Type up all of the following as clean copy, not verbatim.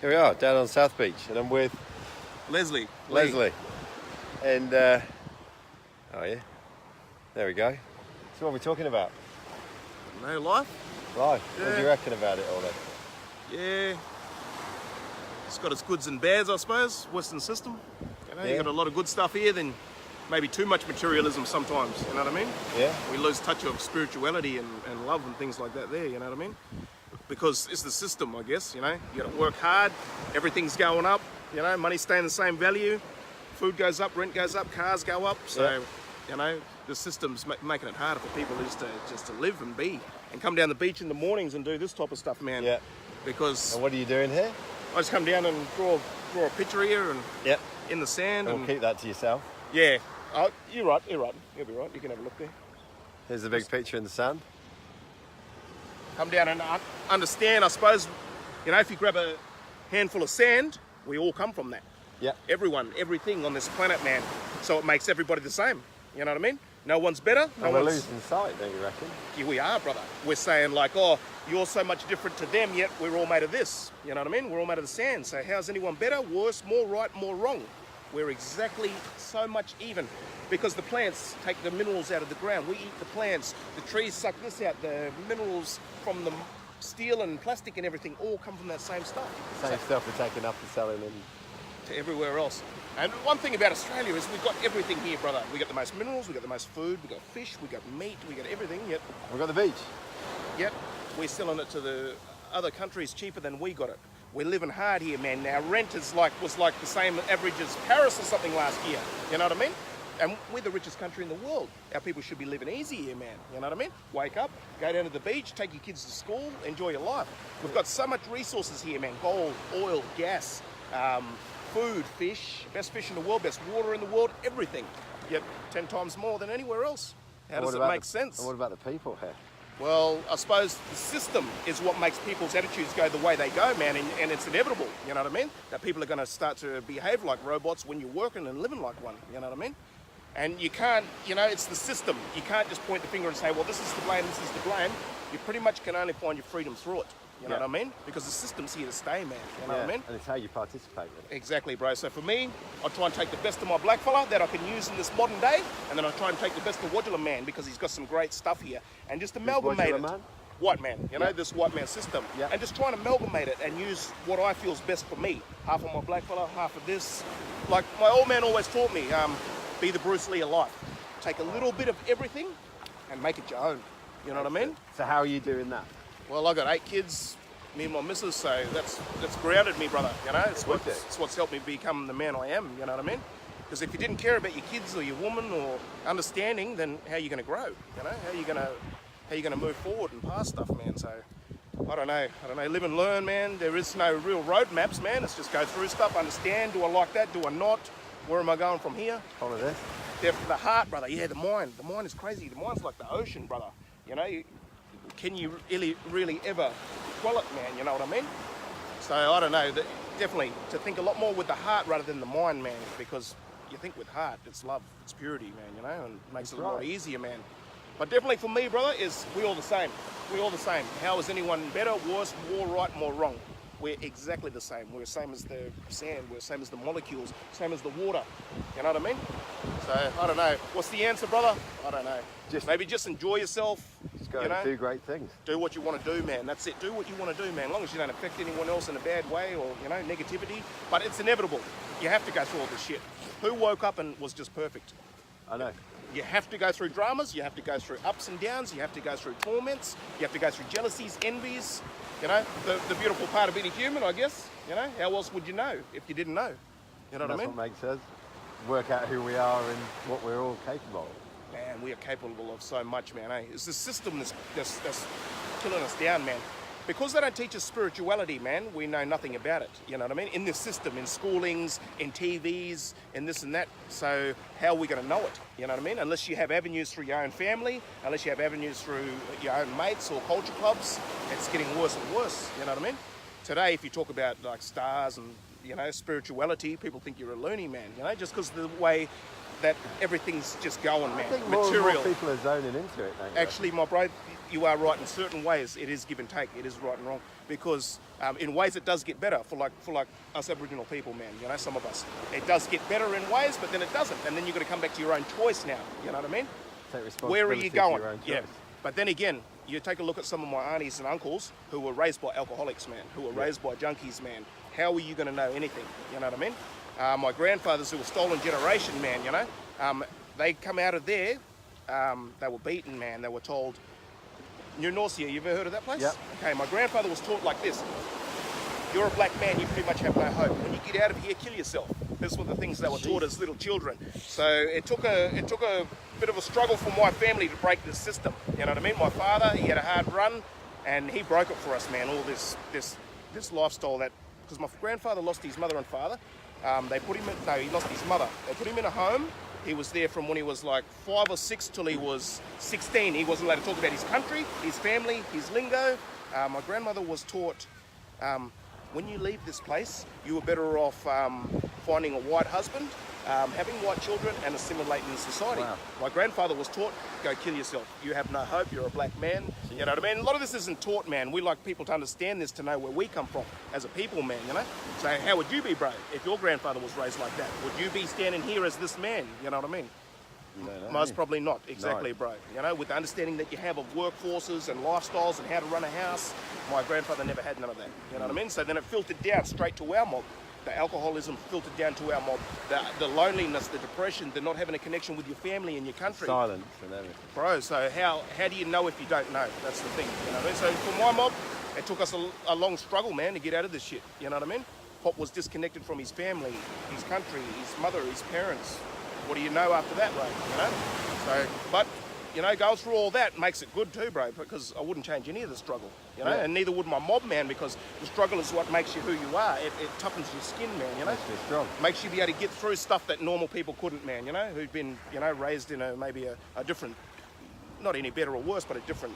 Here we are, down on South Beach, and I'm with Leslie. And, oh yeah, there we go. So what are we talking about? No life? Life. Yeah. What do you reckon about it all then? Yeah. It's got its goods and bads, I suppose. Western system. You got a lot of good stuff here, then maybe too much materialism sometimes, you know what I mean? Yeah. We lose touch of spirituality and love and things like that there, you know what I mean? Because it's the system, I guess, you gotta work hard, everything's going up, money's staying the same value, food goes up, rent goes up, cars go up, so, the system's making it harder for people just to live and be, and come down the beach in the mornings and do this type of stuff, man. Yeah. Because... And what are you doing here? I just come down and draw a picture here and in the sand. And we'll keep that to yourself. Yeah. Oh, you're right. You'll be right. You can have a look there. Here's a big picture in the sand. Come down and understand, I suppose, if you grab a handful of sand, we all come from that. Yeah. Everyone, everything on this planet, man. So it makes everybody the same. You know what I mean? No one's better. We're losing sight, don't you reckon? Yeah, we are, brother. We're saying like, oh, you're so much different to them, yet we're all made of this. You know what I mean? We're all made of the sand. So how's anyone better, worse, more right, more wrong? We're exactly so much even. Because the plants take the minerals out of the ground. We eat the plants. The trees suck this out. The minerals from the steel and plastic and everything all come from that same stuff. Same stuff we're taking up and selling and... to everywhere else. And one thing about Australia is we've got everything here, brother. We got the most minerals, we got the most food, we got fish, we got meat, we got everything, yet... We've got the beach. Yet we're selling it to the other countries cheaper than we got it. We're living hard here, man. Our rent was like the same average as Paris or something last year. You know what I mean? And we're the richest country in the world. Our people should be living easy here, man. You know what I mean? Wake up, go down to the beach, take your kids to school, enjoy your life. We've got so much resources here, man. Gold, oil, gas, food, fish, best fish in the world, best water in the world, everything. Yet 10 times more than anywhere else. How does it make sense? And what about the people here? Well, I suppose the system is what makes people's attitudes go the way they go, man, and it's inevitable, you know what I mean? That people are going to start to behave like robots when you're working and living like one, you know what I mean? And you can't, it's the system. You can't just point the finger and say, well, this is the blame, this is the blame. You pretty much can only find your freedom through it, you know what I mean? Because the system's here to stay, man, you know what I mean? And it's how you participate in it. Exactly, bro. So for me, I try and take the best of my blackfella that I can use in this modern day, and then I try and take the best of Wadula man because he's got some great stuff here, and just amalgamate it. Man? White man, this white man system, and just try and amalgamate it and use what I feel is best for me. Half of my blackfella, half of this. Like my old man always taught me, be the Bruce Lee of life. Take a little bit of everything and make it your own. You know what I mean? So how are you doing that? Well, I got 8 kids, me and my missus, so that's grounded me, brother. It's what's helped me become the man I am. You know what I mean? Because if you didn't care about your kids or your woman or understanding, then how are you going to grow? How are you going to move forward and past stuff, man? So I don't know. Live and learn, man. There is no real roadmaps, man. It's just go through stuff, understand. Do I like that? Do I not? Where am I going from here? Follow this. The heart, brother. Yeah, the mind. The mind is crazy. The mind's like the ocean, brother. Can you really ever quell it, man? You know what I mean? So I don't know. Definitely to think a lot more with the heart rather than the mind, man. Because you think with heart, it's love, it's purity, man. And it makes it a lot easier, man. But definitely for me, brother, is we all the same. We all the same. How is anyone better, worse, more right, more wrong? We're exactly the same. We're the same as the sand. We're the same as the molecules. Same as the water. You know what I mean? So I don't know. What's the answer, brother? I don't know. Maybe just enjoy yourself. Just go and do great things. Do what you want to do, man. That's it. Do what you want to do, man. As long as you don't affect anyone else in a bad way or negativity. But it's inevitable. You have to go through all this shit. Who woke up and was just perfect? I know. You have to go through dramas. You have to go through ups and downs. You have to go through torments. You have to go through jealousies, envies. The beautiful part of being human, I guess. How else would you know if you didn't know? You know what I mean? That's what makes us work out who we are and what we're all capable of. Man, we are capable of so much, man. It's the system that's killing us down, man. Because they don't teach us spirituality, man, we know nothing about it. You know what I mean? In this system, in schoolings, in TVs, in this and that. So how are we going to know it? You know what I mean? Unless you have avenues through your own family, unless you have avenues through your own mates or culture clubs, it's getting worse and worse. You know what I mean? Today, if you talk about like stars and, spirituality, people think you're a loony, man. Just because of the way that everything's just going, man. I think material. More people are zoning into it, don't you? Actually, my bro, you are right in certain ways. It is give and take. It is right and wrong because in ways it does get better for like us Aboriginal people, man. You know, some of us, it does get better in ways, but then it doesn't, and then you've got to come back to your own choice now. You know what I mean? Take responsibility. Where are you going? For your own choice. Yeah. But then again, you take a look at some of my aunties and uncles who were raised by alcoholics, man, who were raised by junkies, man. How are you going to know anything? You know what I mean? My grandfathers who were stolen generation, man, you know, they come out of there, they were beaten, man. They were told, New Norcia, you ever heard of that place? Yep. Okay, my grandfather was taught like this. You're a black man, you pretty much have no hope. When you get out of here, kill yourself. This were the things they were taught as little children. So it took a bit of a struggle for my family to break this system. You know what I mean? My father, he had a hard run, and he broke it for us, man. All this lifestyle that, because my grandfather lost his mother and father. They put him in, no, he lost his mother. They put him in a home. He was there from when he was like 5 or 6 till he was 16. He wasn't allowed to talk about his country, his family, his lingo. My grandmother was taught, when you leave this place, you were better off finding a white husband, having white children, and assimilating in society. Wow. My grandfather was taught, go kill yourself. You have no hope, you're a black man. You know what I mean? A lot of this isn't taught, man. We like people to understand this, to know where we come from as a people, man, you know? So how would you be, bro, if your grandfather was raised like that? Would you be standing here as this man? You know what I mean? No, Most probably not, exactly, No. bro. You know, with the understanding that you have of workforces and lifestyles and how to run a house, my grandfather never had none of that. You know what I mean? So then it filtered down straight to our mob. The alcoholism filtered down to our mob. The loneliness, the depression, the not having a connection with your family and your country. Silence and everything. Bro, so how do you know if you don't know? That's the thing, you know what I mean? So for my mob, it took us a long struggle, man, to get out of this shit. You know what I mean? Pop was disconnected from his family, his country, his mother, his parents. What do you know after that, bro? You know? So, but, you know, going through all that makes it good too, bro, because I wouldn't change any of the struggle, you know? Yeah. And neither would my mob, man, because the struggle is what makes you who you are. It toughens your skin, man, you know? Makes you strong. Makes you be able to get through stuff that normal people couldn't, man, you know? Who'd been, you know, raised in maybe a different, not any better or worse, but a different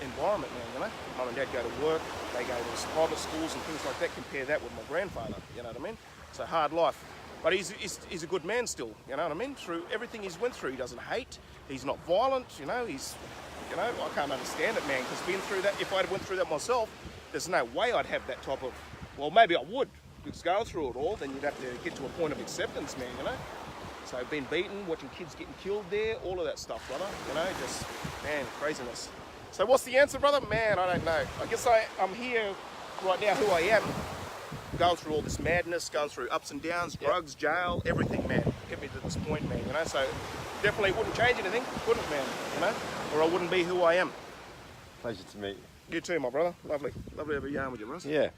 environment, man, you know? Mum and dad go to work, they go to private schools and things like that. Compare that with my grandfather, you know what I mean? It's a hard life. But he's a good man still, you know what I mean? Through everything he's went through, he doesn't hate, he's not violent, you know, I can't understand it, man, because being through that, if I'd went through that myself, there's no way I'd have that type of, well, maybe I would, because going through it all, then you'd have to get to a point of acceptance, man, you know? So being beaten, watching kids getting killed there, all of that stuff, brother, you know, just, man, craziness. So what's the answer, brother? Man, I don't know. I guess I'm here right now who I am, going through all this madness, going through ups and downs, drugs, jail, everything, man. Get me to this point, man, you know? So definitely wouldn't change anything, couldn't, man, you know? Or I wouldn't be who I am. Pleasure to meet you. You too, my brother. Lovely. Lovely to have a yarn with you, Russ. Yeah.